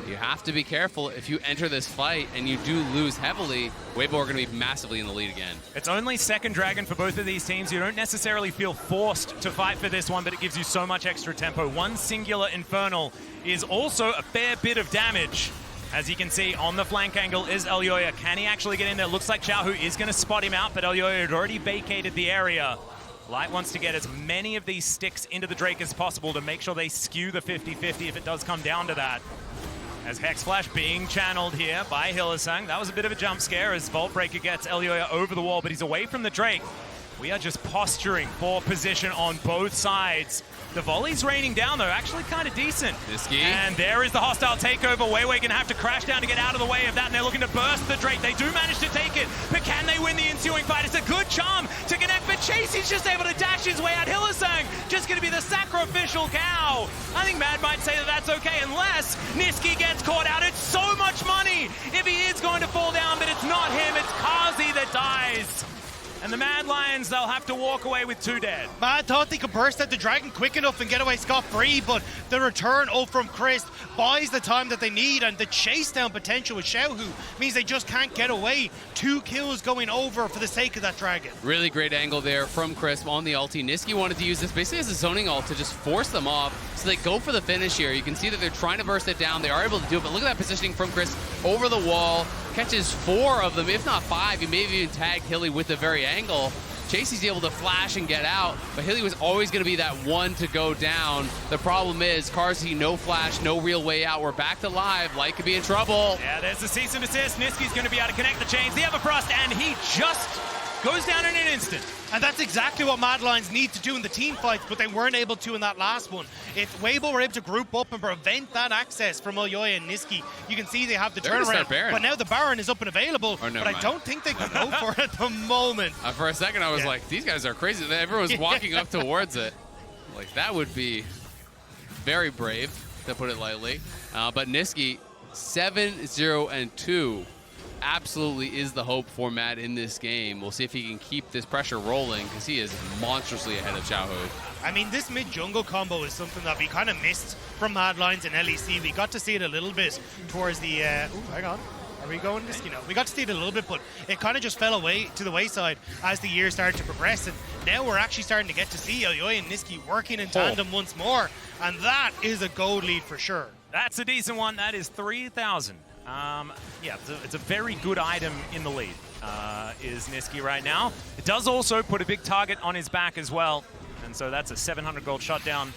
you have to be careful. If you enter this fight and you do lose heavily, Weibo are going to be massively in the lead again. It's only second Dragon for both of these teams. You don't necessarily feel forced to fight for this one, but it gives you so much extra tempo. One singular Infernal is also a fair bit of damage. As you can see, on the flank angle is Elyoya. Can he actually get in there? Looks like Xiaohu is going to spot him out, but Elyoya had already vacated the area. Light wants to get as many of these sticks into the Drake as possible to make sure they skew the 50-50 if it does come down to that. As Hex Flash being channeled here by Hylissang. That was a bit of a jump scare as Vault Breaker gets Elyoya over the wall, but he's away from the Drake. We are just posturing for position on both sides. The volley's raining down, though, actually kind of decent. Nisqy. And there is the hostile takeover. Weiwei gonna have to crash down to get out of the way of that, and they're looking to burst the Drake. They do manage to take it, but can they win the ensuing fight? It's a good charm to connect, but Chasy's just able to dash his way out. Hylissang just gonna be the sacrificial cow. I think Mad might say that that's okay, unless Nisqy gets caught out. It's so much money if he is going to fall down, but it's not him, it's Carzzy that dies. And the Mad Lions, they'll have to walk away with 2 dead. Mad thought they could burst at the Dragon quick enough and get away scot-free, but the return from Chris buys the time that they need, and the chase down potential with Xiaohu means they just can't get away. 2 kills going over for the sake of that Dragon. Really great angle there from Crisp on the ulti. Nisqy wanted to use this basically as a zoning ult to just force them off, so they go for the finish here. You can see that they're trying to burst it down. They are able to do it, but look at that positioning from Chris over the wall. Catches 4 of them, if not 5. He may have even tagged Hilly with the very angle. Chasy's able to flash and get out, but Hilly was always going to be that one to go down. The problem is, Carzzy, no flash, no real way out. We're back to live. Light could be in trouble. Yeah, there's the cease and desist. Nisqy's going to be able to connect the chains. The Everfrost, and he just goes down in an instant. And that's exactly what Mad Lions need to do in the team fights, but they weren't able to in that last one. If Weibo were able to group up and prevent that access from Elyoya and Nisqy, you can see they have the turnaround. But now the Baron is up and available, but I don't think they can go for it at the moment. For a second, I was like, these guys are crazy. Everyone's walking up towards it. Like, that would be very brave, to put it lightly. But Nisqy, 7-0-2. Absolutely is the hope for Matt in this game. We'll see if he can keep this pressure rolling, because he is monstrously ahead of Xiaohu. I mean, this mid-jungle combo is something that we kind of missed from Mad Lions and LEC. We got to see it a little bit towards the... hang on. Are we going this? We got to see it a little bit, but it kind of just fell away to the wayside as the year started to progress. And now we're actually starting to get to see Elyoya and Nisqy working in tandem once more. And that is a gold lead for sure. That's a decent one. That is 3,000. Yeah, it's a very good item in the lead, is Nisqy right now. It does also put a big target on his back as well, and so that's a 700 gold shutdown.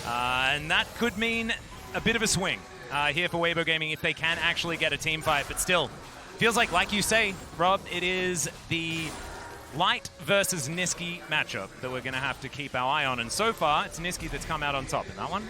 And that could mean a bit of a swing here for Weibo Gaming if they can actually get a team fight, but still, feels like you say, Rob, it is the Light versus Nisqy matchup that we're going to have to keep our eye on, and so far, it's Nisqy that's come out on top in that one.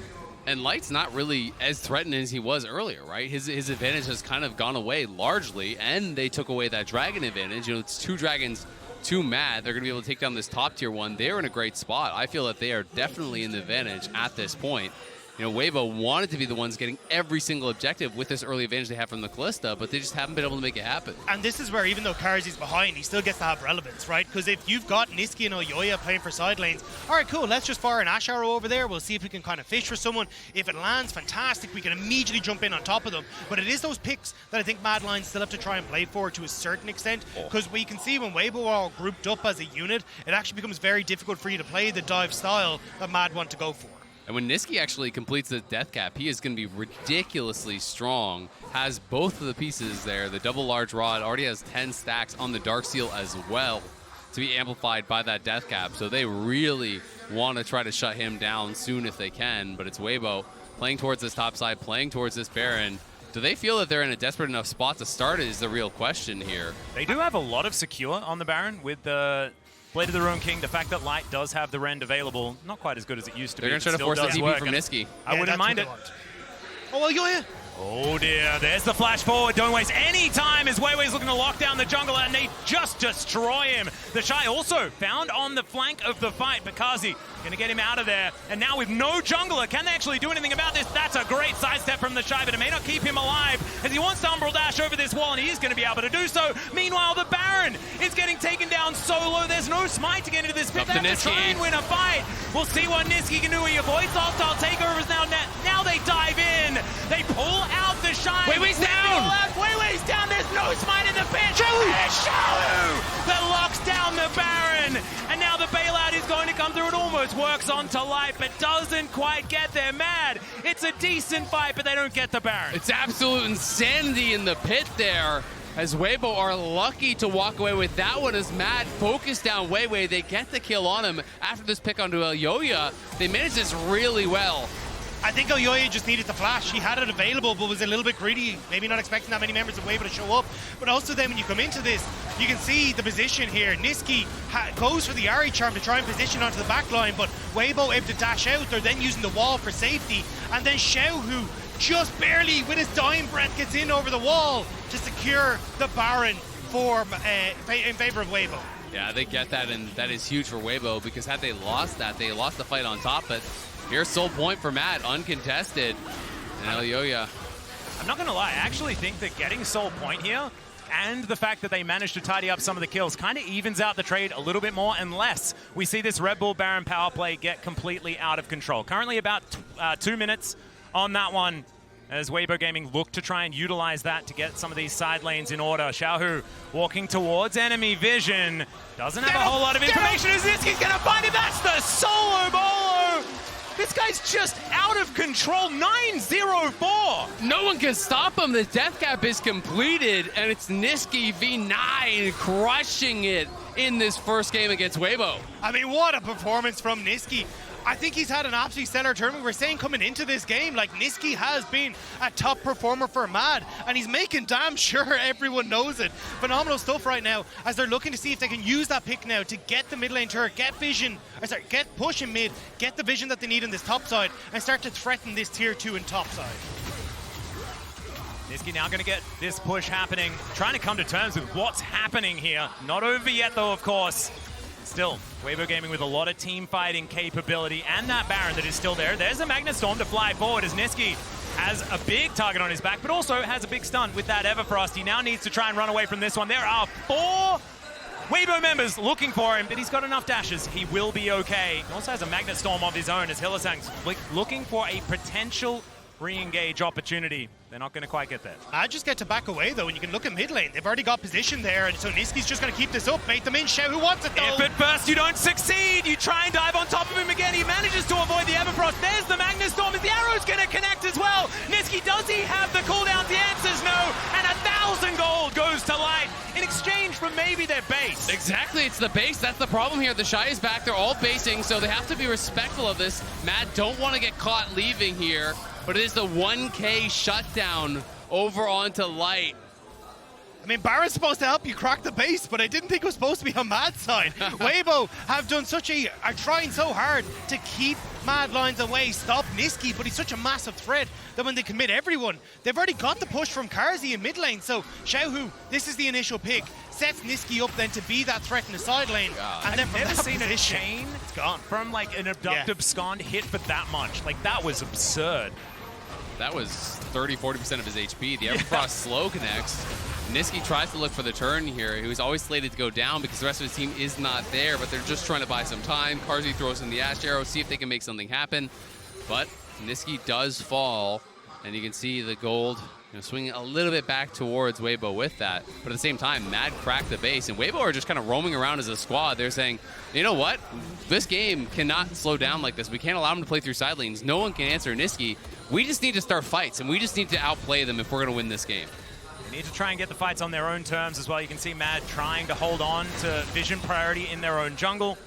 And Light's not really as threatening as he was earlier, right? His advantage has kind of gone away largely, and they took away that dragon advantage. You know, it's 2 dragons, 2 Mad. They're going to be able to take down this top tier one. They're in a great spot. I feel that they are definitely in the advantage at this point. You know, Weibo wanted to be the ones getting every single objective with this early advantage they have from the Kalista, but they just haven't been able to make it happen. And this is where, even though Carzzy's behind, he still gets to have relevance, right? Because if you've got Nisqy and Elyoya playing for side lanes, all right, cool, let's just fire an Ashe arrow over there. We'll see if we can kind of fish for someone. If it lands, fantastic. We can immediately jump in on top of them. But it is those picks that I think Mad Lions still have to try and play for to a certain extent. Because we can see when Weibo are all grouped up as a unit, it actually becomes very difficult for you to play the dive style that Mad want to go for. And when Nisqy actually completes the death cap, he is going to be ridiculously strong. Has both of the pieces there. The double large rod already has 10 stacks on the Dark Seal as well to be amplified by that death cap. So they really want to try to shut him down soon if they can. But it's Weibo playing towards this top side, playing towards this Baron. Do they feel that they're in a desperate enough spot to start is the real question here. They do have a lot of secure on the Baron with the Blade of the Ruined King. The fact that Light does have the rend available, not quite as good as it used to be. They're going to try to force the TP from Nisqy. I wouldn't mind it. Oh, Elyoya! Oh dear, there's the flash forward. Don't waste any time as Weiwei's looking to lock down the jungle, and they just destroy him. TheShy also found on the flank of the fight, but Carzzy gonna get him out of there. And now with no jungler, can they actually do anything about this? That's a great sidestep from TheShy, but it may not keep him alive as he wants to Umbral Dash over this wall, and he is gonna be able to do so. Meanwhile, the Baron is getting taken down solo. There's no smite to get into this pit. They have to try and win a fight. We'll see what Nisqy can do. He avoids hostile takeovers now. Now they dive in. They pull out TheShy. Weiwei's down. Weiwei's down. There's no smite in the pit. Xiaohu that locks down the Baron. And now the bailout is going to come through. It almost works onto Light, but doesn't quite get there. Mad. It's a decent fight, but they don't get the Baron. It's absolute insanity in the pit there. As Weibo are lucky to walk away with that one as Mad focus down Weiwei. They get the kill on him after this pick onto Elyoya. They manage this really well. I think Elyoya just needed the flash. He had it available, but was a little bit greedy, maybe not expecting that many members of Weibo to show up. But also then when you come into this, you can see the position here. Nisqy goes for the Ahri charm to try and position onto the back line, but Weibo able to dash out. They're then using the wall for safety. And then Xiaohu just barely, with his dying breath, gets in over the wall to secure the Baron for in favor of Weibo. Yeah, they get that, and that is huge for Weibo, because had they lost that, they lost the fight on top. But here's sole point for Matt, uncontested. And Elyoya. I'm not going to lie, I actually think that getting sole point here and the fact that they managed to tidy up some of the kills kind of evens out the trade a little bit more, unless we see this Red Bull Baron power play get completely out of control. Currently about 2 minutes on that one, as Weibo Gaming look to try and utilize that to get some of these side lanes in order. Xiaohu walking towards enemy vision. Doesn't have a whole lot of information as Nisqy's gonna find it. That's the solo bolo! This guy's just out of control, 9-0-4. No one can stop him. The death cap is completed, and it's Nisqy v9 crushing it in this first game against Weibo. I mean, what a performance from Nisqy. I think he's had an absolutely stellar tournament. We're saying coming into this game, like, Nisqy has been a top performer for Mad, and he's making damn sure everyone knows it. Phenomenal stuff right now as they're looking to see if they can use that pick now to get the mid lane turret, get vision, get push in mid, get the vision that they need in this top side, and start to threaten this tier 2 and top side. Nisqy now going to get this push happening, trying to come to terms with what's happening here. Not over yet, though, of course. Still, Weibo Gaming with a lot of team fighting capability, and that Baron that is still there. There's a Magnet Storm to fly forward as Nisqy has a big target on his back, but also has a big stun with that Everfrost. He now needs to try and run away from this one. There are 4 Weibo members looking for him, but he's got enough dashes. He will be okay. He also has a Magnet Storm of his own as Hylissang's looking for a potential re-engage opportunity. They're not going to quite get there. I just get to back away, though, and you can look at mid lane. They've already got position there, and so Nisqy's just going to keep this up, bait them in. Xiaohu wants it, though. If at first you don't succeed, you try and dive on top of him again. He manages to avoid the Everfrost. There's the Magnet Storm, as the arrow's going to connect as well. Nisqy, does he have the cooldown? The answer's no, and 1,000 gold goes to Light in exchange for maybe their base. Exactly, it's the base. That's the problem here. TheShy is back. They're all basing, so they have to be respectful of this. Mad don't want to get caught leaving here, but it is the 1K shutdown over onto Light. I mean, Baron's supposed to help you crack the base, but I didn't think it was supposed to be on Mad's side. Weibo have done are trying so hard to keep Mad lines away, stop Nisqy, but he's such a massive threat that when they commit everyone, they've already got the push from Carzzy in mid lane. So Xiaohu, this is the initial pick, sets Nisqy up then to be that threat in the side lane. And then from Never that seen position, a chain it's gone. from like an abductive scon hit for that much. Like that was absurd. That was 30-40% of his HP. The Everfrost slow connects. Nisqy tries to look for the turn here. He was always slated to go down because the rest of his team is not there, but they're just trying to buy some time. Carzzy throws in the Ashe arrow, see if they can make something happen. But Nisqy does fall, and you can see the gold swinging a little bit back towards Weibo with that. But at the same time, Mad cracked the base, and Weibo are just kind of roaming around as a squad. They're saying, you know what? This game cannot slow down like this. We can't allow them to play through side lanes. No one can answer Nisqy. We just need to start fights, and we just need to outplay them if we're going to win this game. They need to try and get the fights on their own terms as well. You can see Mad trying to hold on to vision priority in their own jungle.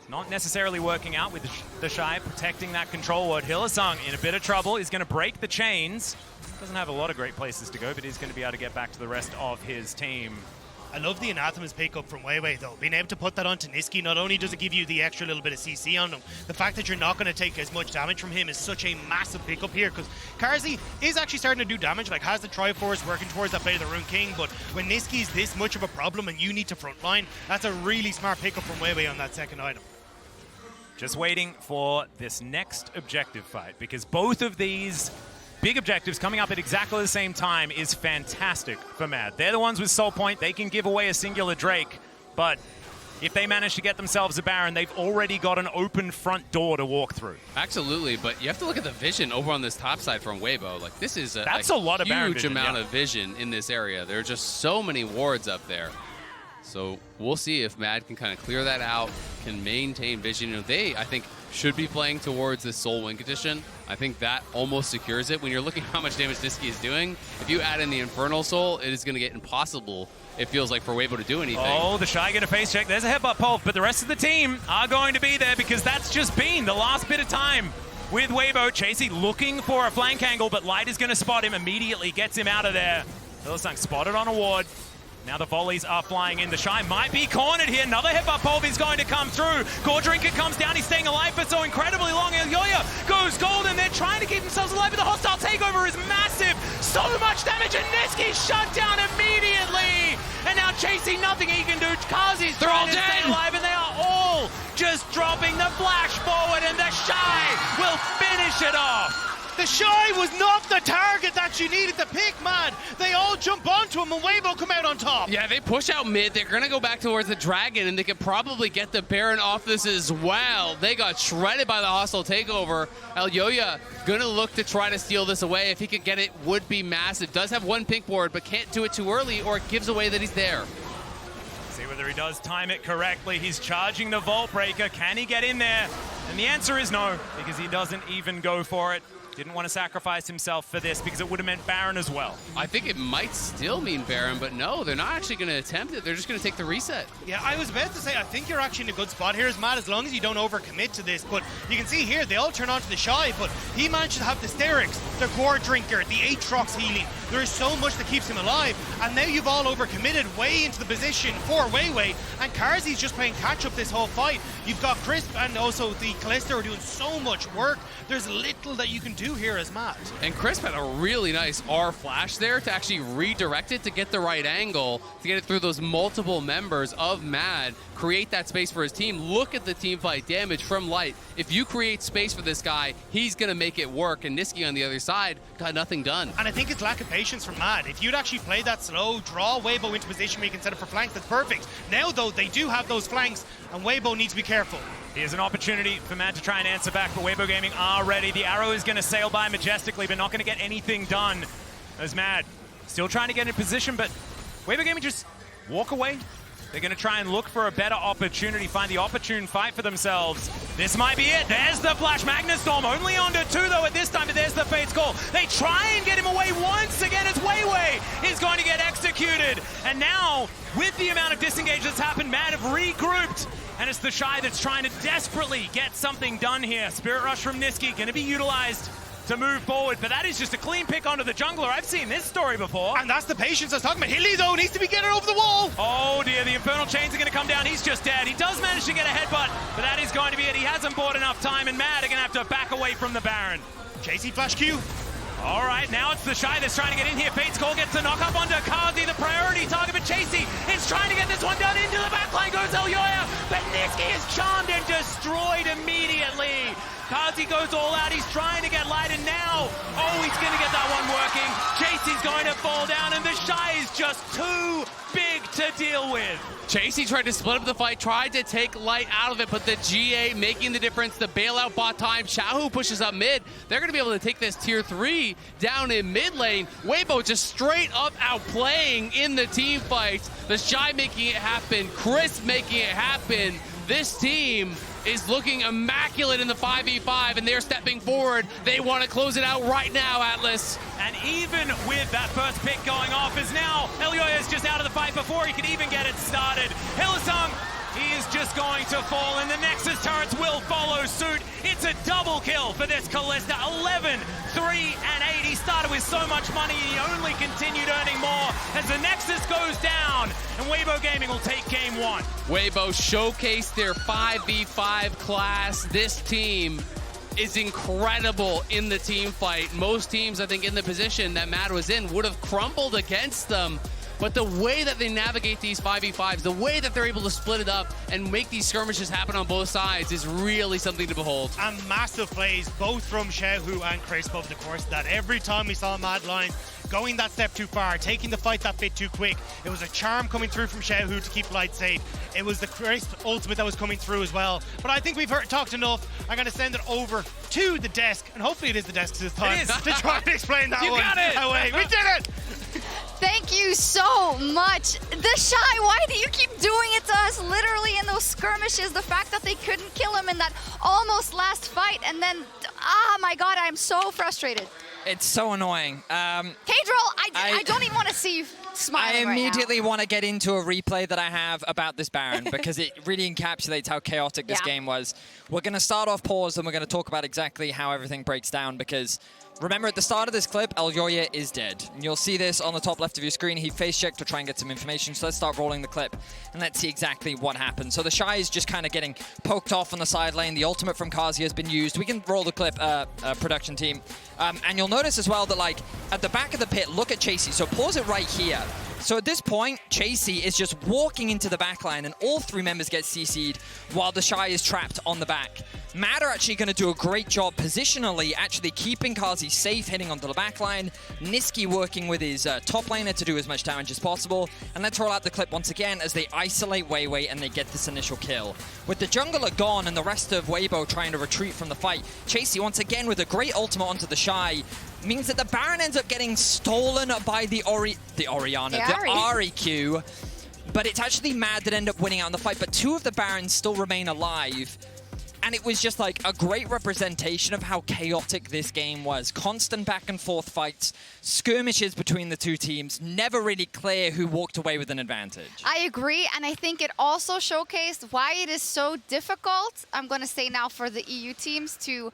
It's not necessarily working out with TheShy protecting that control ward. Hylissang in a bit of trouble. He's going to break the chains. Doesn't have a lot of great places to go, but he's going to be able to get back to the rest of his team. I love the Anathema's pickup from Weiwei, though. Being able to put that onto Nisqy, not only does it give you the extra little bit of CC on him, the fact that you're not going to take as much damage from him is such a massive pickup here, because Carzzy is actually starting to do damage, like has the Triforce working towards that Bay of the Rune King, but when Nisqy's this much of a problem and you need to frontline, that's a really smart pickup from Weiwei on that second item. Just waiting for this next objective fight, because both of these big objectives coming up at exactly the same time is fantastic for Mad. They're the ones with Soul Point. They can give away a singular Drake, but if they manage to get themselves a Baron, they've already got an open front door to walk through. Absolutely, but you have to look at the vision over on this top side from Weibo. Like, this is That's a lot of Baron huge vision, amount of vision in this area. There are just so many wards up there. So we'll see if Mad can kind of clear that out, can maintain vision. You know, they, I think, should be playing towards this Soul Wing condition. I think that almost secures it. When you're looking at how much damage Nisqy is doing, if you add in the Infernal Soul, it is going to get impossible, it feels like, for Weibo to do anything. Oh, TheShy get a face check. There's a headbutt pulse, but the rest of the team are going to be there because that's just been the last bit of time with Weibo. Chasy looking for a flank angle, but Light is going to spot him immediately, gets him out of there. Hylissang spotted on a ward. Now the volleys are flying in. TheShy might be cornered here. Another headbutt pulve is going to come through. Gore Drinker comes down. He's staying alive for so incredibly long. Elyoya goes gold, and they're trying to keep themselves alive, but the hostile takeover is massive. So much damage, and Nisqy shut down immediately. And now Chasy, nothing he can do. Carzzy's trying to stay alive, and they are all just dropping the flash forward, and TheShy will finish it off. TheShy was not the target that you needed to pick, man. They all jump onto him and Weibo come out on top. Yeah, they push out mid. They're going to go back towards the Dragon, and they could probably get the Baron off this as well. They got shredded by the hostile takeover. Elyoya going to look to try to steal this away. If he could get it, would be massive. Does have one pink board, but can't do it too early, or it gives away that he's there. See whether he does time it correctly. He's charging the Vault Breaker. Can he get in there? And the answer is no, because he doesn't even go for it. Didn't want to sacrifice himself for this because it would have meant Baron as well. I think it might still mean Baron, but no, they're not actually going to attempt it. They're just going to take the reset. Yeah, I was about to say, I think you're actually in a good spot here, Matt, as long as you don't overcommit to this. But you can see here, they all turn on to TheShy, but he managed to have the Sterix, the Gore Drinker, the Aatrox healing. There is so much that keeps him alive, and now you've all overcommitted way into the position for Weiwei, and Carzzy's just playing catch-up this whole fight. You've got Crisp and also the Kalista are doing so much work. There's little that you can do here as Matt. And Crisp had a really nice R flash there to actually redirect it to get the right angle, to get it through those multiple members of Mad, create that space for his team. Look at the team fight damage from Light. If you create space for this guy, he's going to make it work, and Nisqy on the other side got nothing done. And I think it's lack of patience from Mad. If you'd actually play that slow, draw Weibo into position where you can set up for flanks, that's perfect. Now, though, they do have those flanks, and Weibo needs to be careful. Here's an opportunity for Mad to try and answer back, but Weibo Gaming are ready. The arrow is going to sail by majestically, but not going to get anything done. As Mad still trying to get in position, but Weibo Gaming just walk away. They're going to try and look for a better opportunity, find the opportune fight for themselves. This might be it. There's the Flash Magnet Storm. Only under 2, though, at this time, but there's the Fate's Call. They try and get him away once again as Weiwei is going to get executed. And now, with the amount of disengage that's happened, Mad have regrouped. And it's TheShy that's trying to desperately get something done here. Spirit Rush from Nisqy going to be utilized. to move forward. But that is just a clean pick onto the jungler. I've seen this story before. And that's the patience I was talking about. Hilly, though, needs to be getting over the wall. Oh dear, the Infernal Chains are going to come down. He's just dead. He does manage to get a headbutt, but that is going to be it. He hasn't bought enough time, and Mad are going to have to back away from the Baron. Chasy flash Q. All right, now it's TheShy that's trying to get in here. Fate's Call gets the knock up onto Carzzy, the priority target, but Chasy is trying to get this one done. Into the backline goes Elyoya, but Nisqy is charmed and destroyed immediately. Carzzy goes all out, he's trying to get light, and now, oh, he's going to get that one working. Chasy's going to fall down, and TheShy is just too big to deal with. Chasy tried to split up the fight, tried to take light out of it, but the GA making the difference, the bailout bot time. Xiaohu pushes up mid. They're going to be able to take this tier 3 down in mid lane. Weibo just straight up outplaying in the team fight. TheShy making it happen, Chris making it happen. This team is looking immaculate in the 5v5, and they're stepping forward. They want to close it out right now, Atlas. And even with that first pick going off, is now Elyoya is just out of the fight before he can even get it started. Hylissang, he is just going to fall, and the Nexus turrets will follow suit. It's a double kill for this Kalista. 11, 3, and 8. He started with so much money, he only continued earning more as the Nexus goes down, and Weibo Gaming will take game 1. Weibo showcased their 5v5 class. This team is incredible in the team fight. Most teams, I think, in the position that Mad was in would have crumbled against them. But the way that they navigate these 5v5s, the way that they're able to split it up and make these skirmishes happen on both sides is really something to behold. And massive plays, both from Xiaohu and Chris over the course of that. Every time we saw Mad Lion going that step too far, taking the fight that bit too quick. It was a charm coming through from Xiaohu to keep light safe. It was the Chris ultimate that was coming through as well. But I think we've talked enough. I'm going to send it over to the desk, and hopefully it is the desk this time, to try and explain that one away. We did it! Thank you so much. TheShy, why do you keep doing it to us? Literally in those skirmishes, the fact that they couldn't kill him in that almost last fight, and then, ah, my God, I'm so frustrated. It's so annoying. K-Droll, I don't even want to see you smiling I immediately right want to get into a replay that I have about this Baron because it really encapsulates how chaotic this game was. We're going to start off pause and we're going to talk about exactly how everything breaks down because remember at the start of this clip, Elyoya is dead. And you'll see this on the top left of your screen. He face checked to try and get some information. So let's start rolling the clip and let's see exactly what happened. So TheShy is just kind of getting poked off on the side lane. The ultimate from Carzzy has been used. We can roll the clip, production team. And you'll notice as well that like at the back of the pit, look at Chasy. So pause it right here. So at this point, Chasy is just walking into the backline and all 3 members get CC'd while TheShy is trapped on the back. Mad are actually going to do a great job positionally, actually keeping Carzzy safe, hitting onto the backline. Nisqy working with his top laner to do as much damage as possible. And let's roll out the clip once again as they isolate Weiwei and they get this initial kill. With the jungler gone and the rest of Weibo trying to retreat from the fight, Chasy once again with a great ultimate onto TheShy means that the Baron ends up getting stolen by the Ahri Q. But it's actually Mad that end up winning out in the fight, but 2 of the Barons still remain alive. And it was just like a great representation of how chaotic this game was. Constant back and forth fights, skirmishes between the 2 teams, never really clear who walked away with an advantage. I agree, and I think it also showcased why it is so difficult, I'm going to say now for the EU teams, to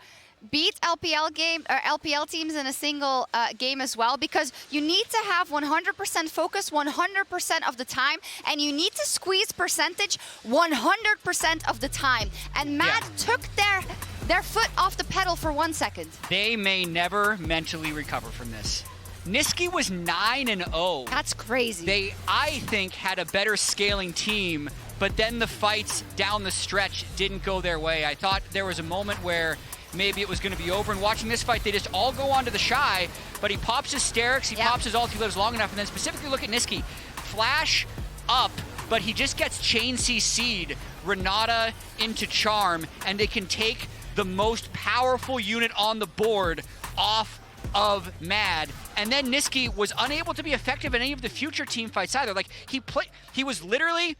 beat LPL teams in a single game as well, because you need to have 100% focus 100% of the time, and you need to squeeze percentage 100% of the time. And Mad took their foot off the pedal for 1 second. They may never mentally recover from this. Nisqy was 9-0. That's crazy. They, I think, had a better scaling team, but then the fights down the stretch didn't go their way. I thought there was a moment where maybe it was going to be over. And watching this fight, they just all go on to TheShy, but he pops his Sterix, he pops his ult, he lives long enough, and then specifically look at Nisqy. Flash up, but he just gets chain CC'd Renata into Charm, and they can take the most powerful unit on the board off of Mad. And then Nisqy was unable to be effective in any of the future team fights either. Like, he was literally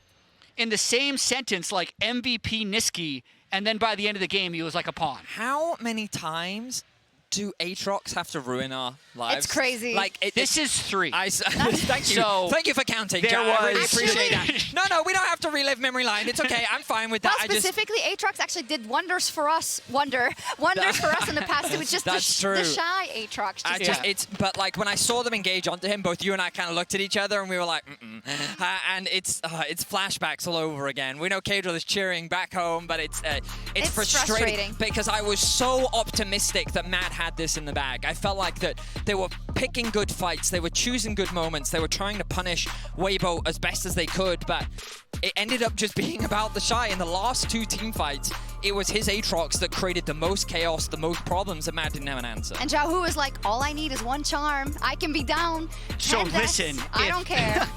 in the same sentence like MVP Nisqy, and then by the end of the game, he was like a pawn. How many times do Aatrox have to ruin our lives? It's crazy. Like This is 3. Thank you. So, Thank you for counting, there Jack. I really was- appreciate that. No, we don't have to relive memory lane. It's okay. I'm fine with that. Well, specifically, Aatrox actually did wonders for us. Wonders for us in the past. It was just That's the true. shy Aatrox. But like when I saw them engage onto him, both you and I kind of looked at each other and we were like, and it's flashbacks all over again. We know Cadril is cheering back home, but it's frustrating because I was so optimistic that Matt had this in the bag. I felt like that they were picking good fights, they were choosing good moments, they were trying to punish Weibo as best as they could, but it ended up just being about TheShy. In the last 2 team fights, it was his Aatrox that created the most chaos, the most problems, and Matt didn't have an answer. And Xiaohu was like, all I need is 1 charm. I can be down. So 10 listen, deaths. I don't care.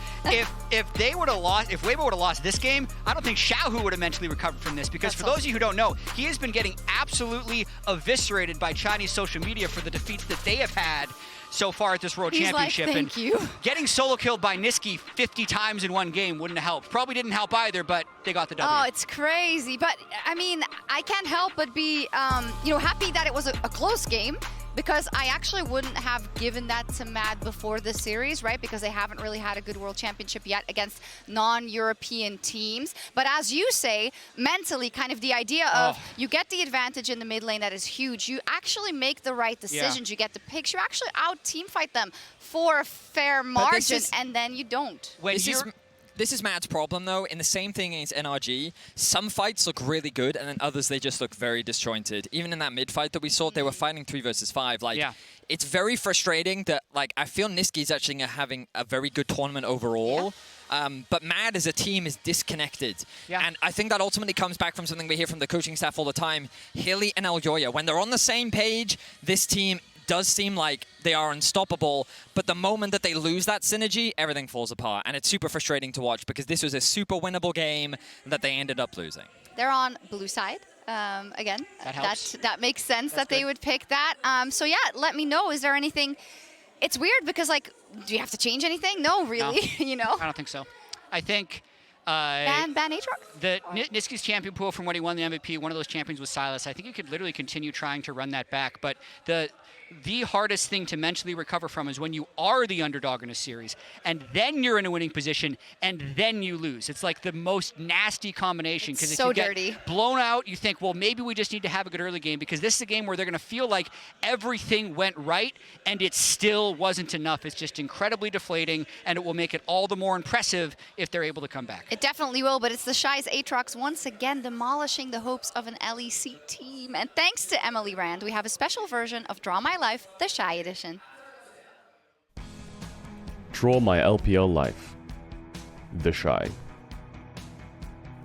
if they would have lost, if Weibo would have lost this game, I don't think Xiaohu would have mentally recovered from this, because for those of you who don't know, he has been getting absolutely eviscerated by Chinese social media for the defeats that they have had so far at this World Championship. Like, thank you. Getting solo killed by Nisqy 50 times in 1 game wouldn't have helped. Probably didn't help either, but they got the W. Oh, it's crazy. But I mean, I can't help but be, happy that it was a close game, because I actually wouldn't have given that to Mad before the series, right? Because they haven't really had a good World Championship yet against non-European teams. But as you say, mentally, kind of the idea of you get the advantage in the mid lane that is huge. You actually make the right decisions. You get the picks. You actually out-team fight them for a fair margin, and then you don't. This is Matt's problem, though. In the same thing against NRG, some fights look really good, and then others, they just look very disjointed. Even in that mid fight that we saw, they were fighting 3 versus 5. Like, it's very frustrating that, like, I feel Nisqy's actually having a very good tournament overall. But Mad as a team is disconnected. And I think that ultimately comes back from something we hear from the coaching staff all the time. Hyli and Elyoya, when they're on the same page, this team does seem like they are unstoppable, but the moment that they lose that synergy, everything falls apart. And it's super frustrating to watch, because this was a super winnable game that they ended up losing. They're on blue side. Again, that helps. That makes sense that they would pick that. So yeah, let me know. Is there anything? It's weird because, like, do you have to change anything? No, really. No, I don't think so. I think ban Aatrox? Nisqy's champion pool from when he won the MVP, one of those champions was Sylas. I think you could literally continue trying to run that back, but the hardest thing to mentally recover from is when you are the underdog in a series, and then you're in a winning position, and then you lose. It's like the most nasty combination, because if you get blown out, you think, well, maybe we just need to have a good early game, because this is a game where they're going to feel like everything went right, and it still wasn't enough. It's just incredibly deflating, and it will make it all the more impressive if they're able to come back. It definitely will, but it's TheShy's Aatrox once again demolishing the hopes of an LEC team. And thanks to Emily Rand, we have a special version of Draw My Life, TheShy edition. Draw My LPL Life, TheShy.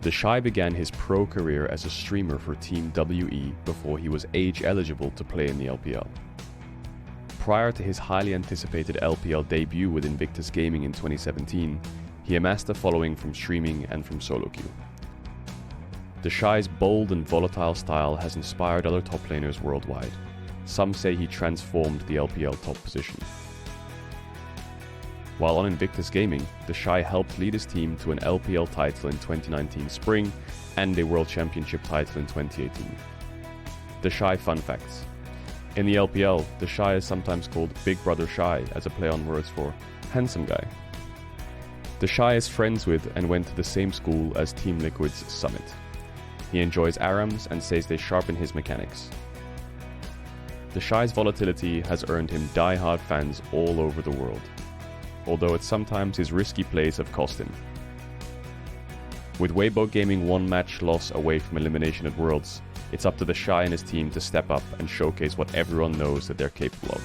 TheShy began his pro career as a streamer for Team WE before he was age eligible to play in the LPL. Prior to his highly anticipated LPL debut with Invictus Gaming in 2017, he amassed a following from streaming and from solo queue. TheShy's bold and volatile style has inspired other top laners worldwide. Some say he transformed the LPL top position. While on Invictus Gaming, TheShy helped lead his team to an LPL title in 2019 spring and a World Championship title in 2018. TheShy fun facts. In the LPL, TheShy is sometimes called Big Brother Shy as a play on words for handsome guy. TheShy is friends with and went to the same school as Team Liquid's Summit. He enjoys ARAMs and says they sharpen his mechanics. TheShy's volatility has earned him die-hard fans all over the world, although it's sometimes his risky plays have cost him. With Weibo Gaming 1 match loss away from elimination at Worlds, it's up to TheShy and his team to step up and showcase what everyone knows that they're capable of.